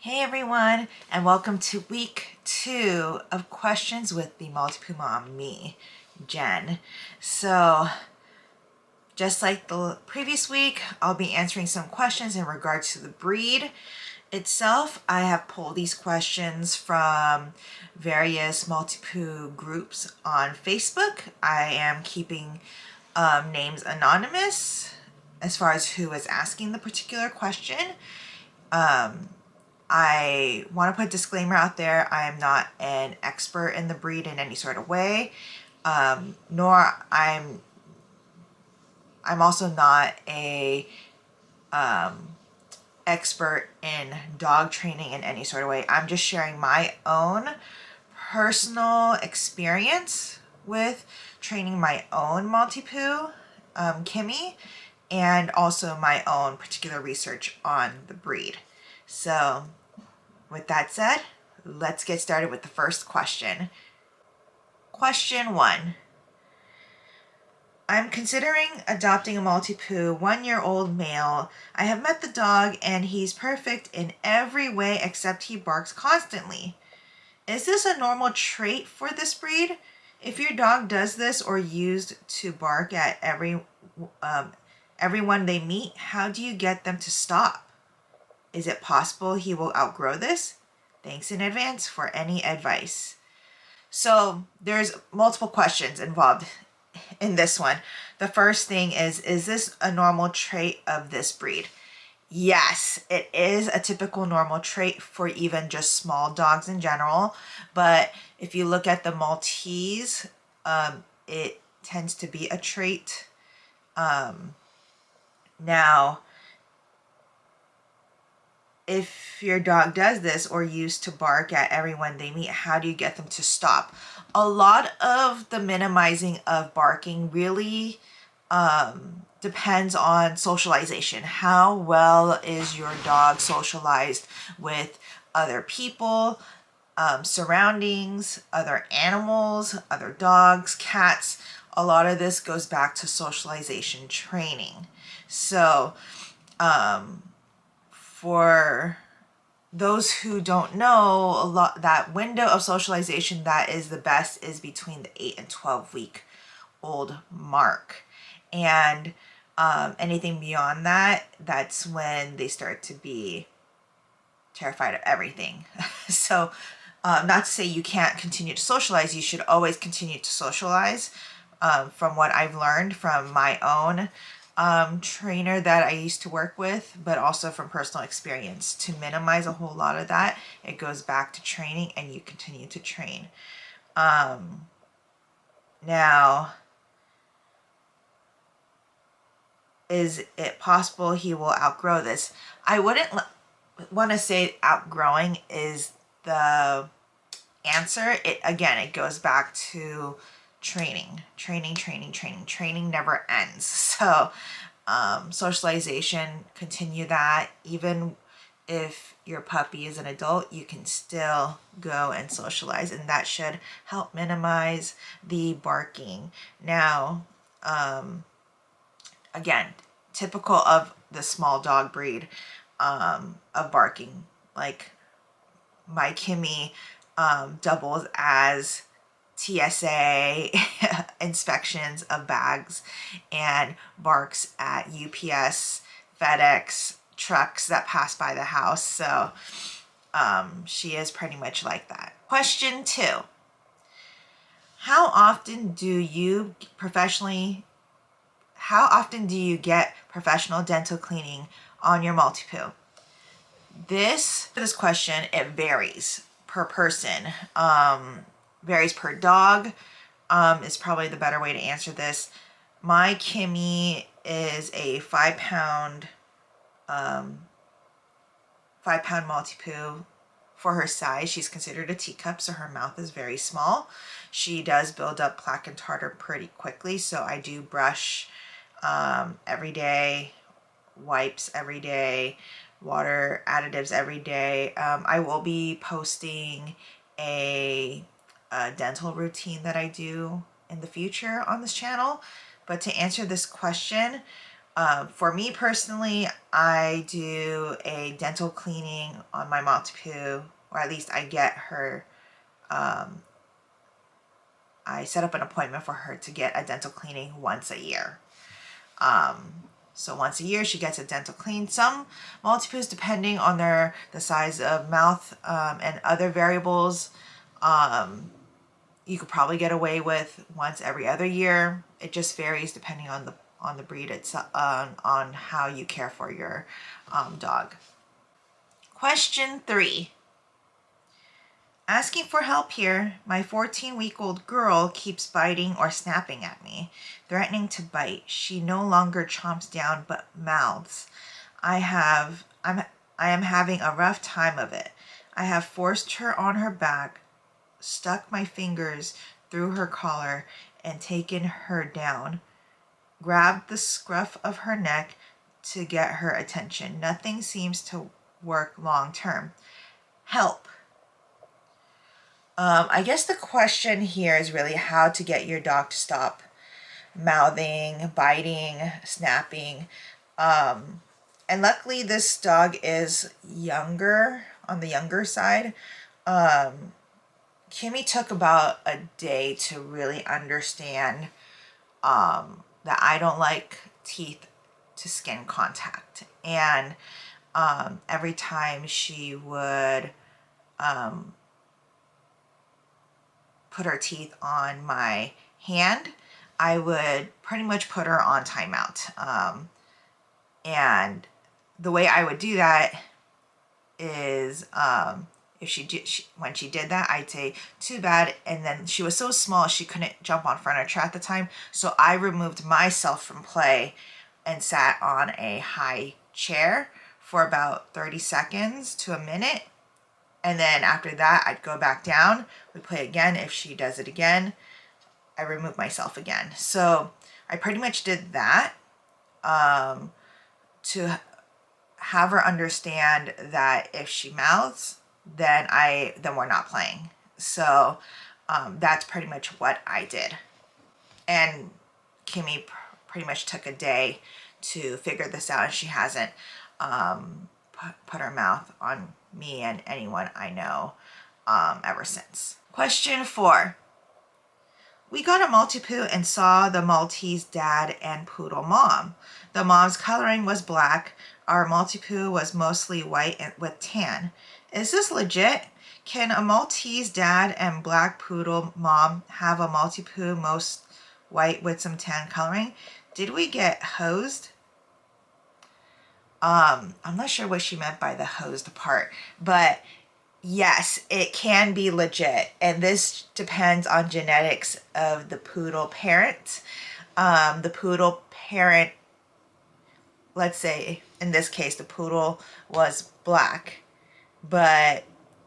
Hey everyone, and welcome to week 2 of questions with the Maltipoo Mom, me, Jen. So, just like the previous week, I'll be answering some questions in regards to the breed itself. I have pulled these questions from various Maltipoo groups on Facebook. I am keeping names anonymous as far as who is asking the particular question. I want to put a disclaimer out there. I am not an expert in the breed in any sort of way, nor I'm also not a expert in dog training in any sort of way. I'm just sharing my own personal experience with training my own Maltipoo, Kimmy, and also my own particular research on the breed. So with that said, let's get started with the first question. Question 1. I'm considering adopting a Maltipoo 1-year-old male. I have met the dog and he's perfect in every way except he barks constantly. Is this a normal trait for this breed? If your dog does this or used to bark at everyone they meet, how do you get them to stop? Is it possible he will outgrow this? Thanks in advance for any advice. So there's multiple questions involved in this one. The first thing is this a normal trait of this breed? Yes, it is a typical normal trait for even just small dogs in general. But if you look at the Maltese, it tends to be a trait. Now, if your dog does this or used to bark at everyone they meet, how do you get them to stop? A lot of the minimizing of barking really depends on socialization. How well is your dog socialized with other people, surroundings, other animals, other dogs, cats? A lot of this goes back to socialization training. So, for those who don't know, that window of socialization that is the best is between the 8 and 12 week old mark. And anything beyond that, that's when they start to be terrified of everything. So not to say you can't continue to socialize, you should always continue to socialize. From what I've learned from my own trainer that I used to work with, but also from personal experience, to minimize a whole lot of that, it goes back to training and you continue to train. Now, is it possible he will outgrow this? I wouldn't want to say outgrowing is the answer. It goes back to training. Training never ends. So socialization, continue that. Even if your puppy is an adult, you can still go and socialize, and that should help minimize the barking. Now, again, typical of the small dog breed, of barking. Like my Kimmy doubles as TSA inspections of bags and barks at UPS, FedEx trucks that pass by the house. So she is pretty much like that. Question 2. How often do you get professional dental cleaning on your Maltipoo? This question, it varies per person. Varies per dog, is probably the better way to answer this. My Kimmy is a 5-pound Maltipoo. For her size, she's considered a teacup, so her mouth is very small. She does build up plaque and tartar pretty quickly, so I do brush every day, wipes every day, water additives every day. I will be posting a dental routine that I do in the future on this channel. But to answer this question, For me personally, I do a dental cleaning on my Maltipoo, or at least I get her, I set up an appointment for her to get a dental cleaning once a year. So once a year she gets a dental clean. Some Maltipoos, depending on the size of mouth and other variables, you could probably get away with once every other year. It just varies depending on the breed itself, on how you care for your dog. Question 3. Asking for help here. My 14-week-old girl keeps biting or snapping at me, threatening to bite. She no longer chomps down but mouths. I am having a rough time of it. I have forced her on her back, stuck my fingers through her collar and taken her down, grabbed the scruff of her neck to get her attention. Nothing seems to work long term. Help. I guess the question here is really how to get your dog to stop mouthing, biting, snapping. And luckily this dog is younger, on the younger side. Kimmy took about a day to really understand that I don't like teeth to skin contact. And every time she would put her teeth on my hand, I would pretty much put her on timeout. And the way I would do that is if when she did that, I'd say, too bad. And then she was so small she couldn't jump on furniture at the time, so I removed myself from play and sat on a high chair for about 30 seconds to a minute. And then after that, I'd go back down, we play again. If she does it again, I remove myself again. So I pretty much did that to have her understand that if she mouths, then we're not playing. So that's pretty much what I did. And Kimmy pretty much took a day to figure this out, and she hasn't put her mouth on me and anyone I know ever since. Question 4. We got a Maltipoo and saw the Maltese dad and poodle mom. The mom's coloring was black. Our Maltipoo was mostly white and with tan. Is this legit? Can a Maltese dad and black poodle mom have a Maltipoo most white with some tan coloring? Did we get hosed? I'm not sure what she meant by the hosed part, but yes, it can be legit. And this depends on genetics of the poodle parent. The poodle parent, let's say in this case, the poodle was black, but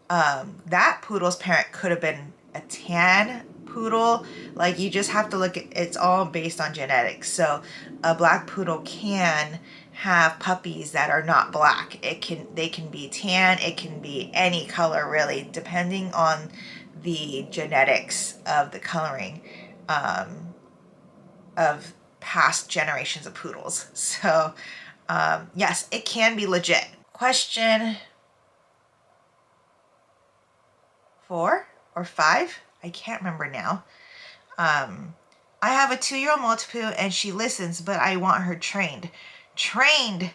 that poodle's parent could have been a tan poodle. Like, you just have to look at, it's all based on genetics. So a black poodle can have puppies that are not black. They can be tan, it can be any color really, depending on the genetics of the coloring of past generations of poodles. So yes, it can be legit. Question 4 or 5, I can't remember now. I have a 2-year-old Maltipoo and she listens, but I want her trained. Trained?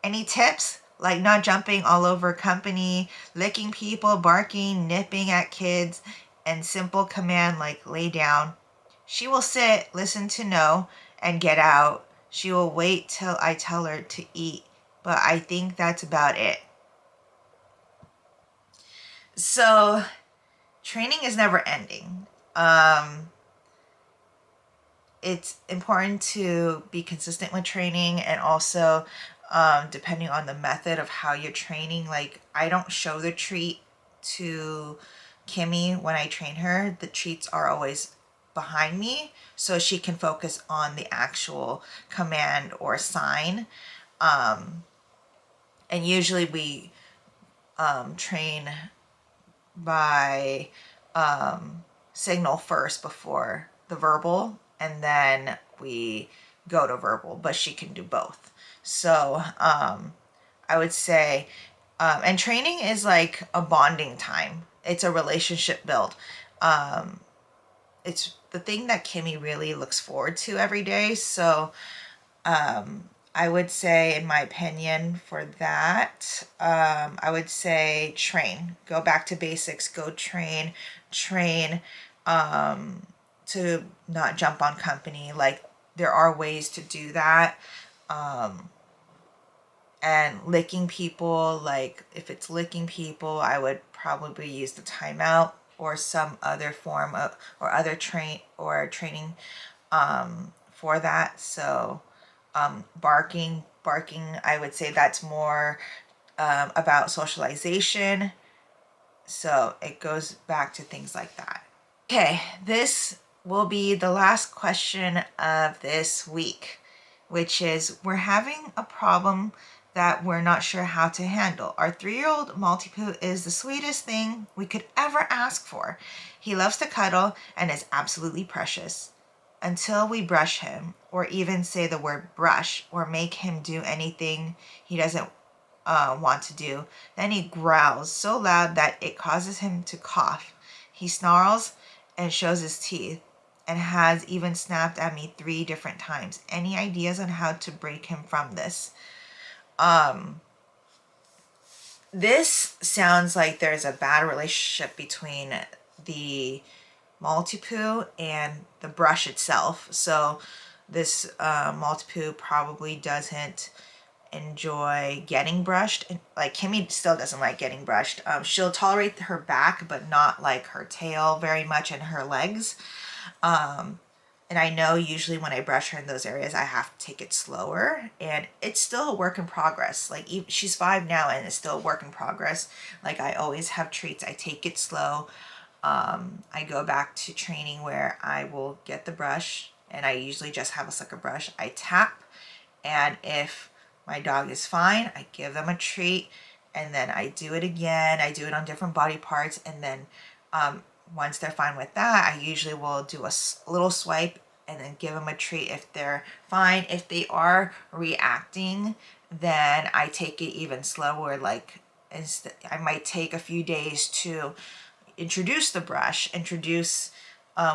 Any tips? Like not jumping all over company, licking people, barking, nipping at kids, and simple command like lay down. She will sit, listen to no, and get out. She will wait till I tell her to eat, but I think that's about it. So training is never ending. It's important to be consistent with training, and also depending on the method of how you're training. Like, I don't show the treat to Kimmy when I train her. The treats are always behind me so she can focus on the actual command or sign. And usually we train by signal first before the verbal, and then we go to verbal, but she can do both. So I would say, and training is like a bonding time. It's a relationship build. It's the thing that Kimmy really looks forward to every day. So I would say, in my opinion, for that, I would say train. Go back to basics. Go train. Train to not jump on company. Like, there are ways to do that. And licking people, like if it's licking people, I would probably use the timeout or some other form of, or other training for that. So barking, I would say that's more about socialization. So it goes back to things like that. Okay, this will be the last question of this week, which is, we're having a problem that we're not sure how to handle. Our 3-year-old Maltipoo is the sweetest thing we could ever ask for. He loves to cuddle and is absolutely precious. Until we brush him, or even say the word brush, or make him do anything he doesn't want to do, then he growls so loud that it causes him to cough. He snarls and shows his teeth, and has even snapped at me 3 different times. Any ideas on how to break him from this? This sounds like there's a bad relationship between the Maltipoo and the brush itself. So this Maltipoo probably doesn't enjoy getting brushed. Like, Kimmy still doesn't like getting brushed. She'll tolerate her back, but not like her tail very much, and her legs. And I know usually when I brush her in those areas, I have to take it slower, and it's still a work in progress. Like, she's 5 now, and it's still a work in progress. Like, I always have treats. I take it slow. I go back to training where I will get the brush, and I usually just have a sucker brush. I tap, and if my dog is fine, I give them a treat, and then I do it again. I do it on different body parts, and then once they're fine with that, I usually will do a little swipe and then give them a treat if they're fine. If they are reacting, then I take it even slower. Like, I might take a few days to introduce the brush,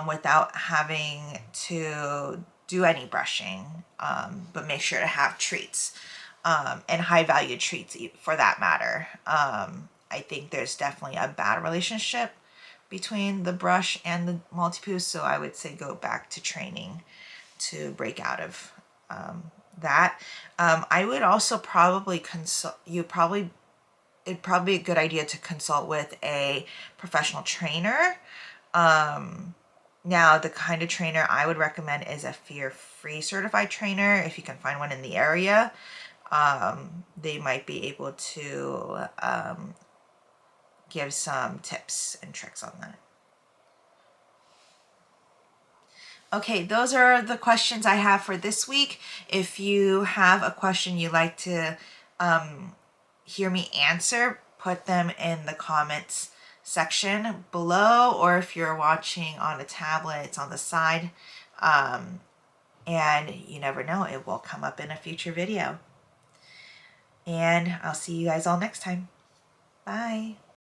without having to do any brushing, but make sure to have treats, and high value treats for that matter. I think there's definitely a bad relationship between the brush and the Maltipoo, so I would say go back to training to break out of that. I would also probably it'd probably be a good idea to consult with a professional trainer. Now, the kind of trainer I would recommend is a fear-free certified trainer. If you can find one in the area, they might be able to give some tips and tricks on that. Okay, those are the questions I have for this week. If you have a question you'd like to hear me answer, put them in the comments section below, or if you're watching on a tablet, it's on the side. And you never know, it will come up in a future video. And I'll see you guys all next time. Bye.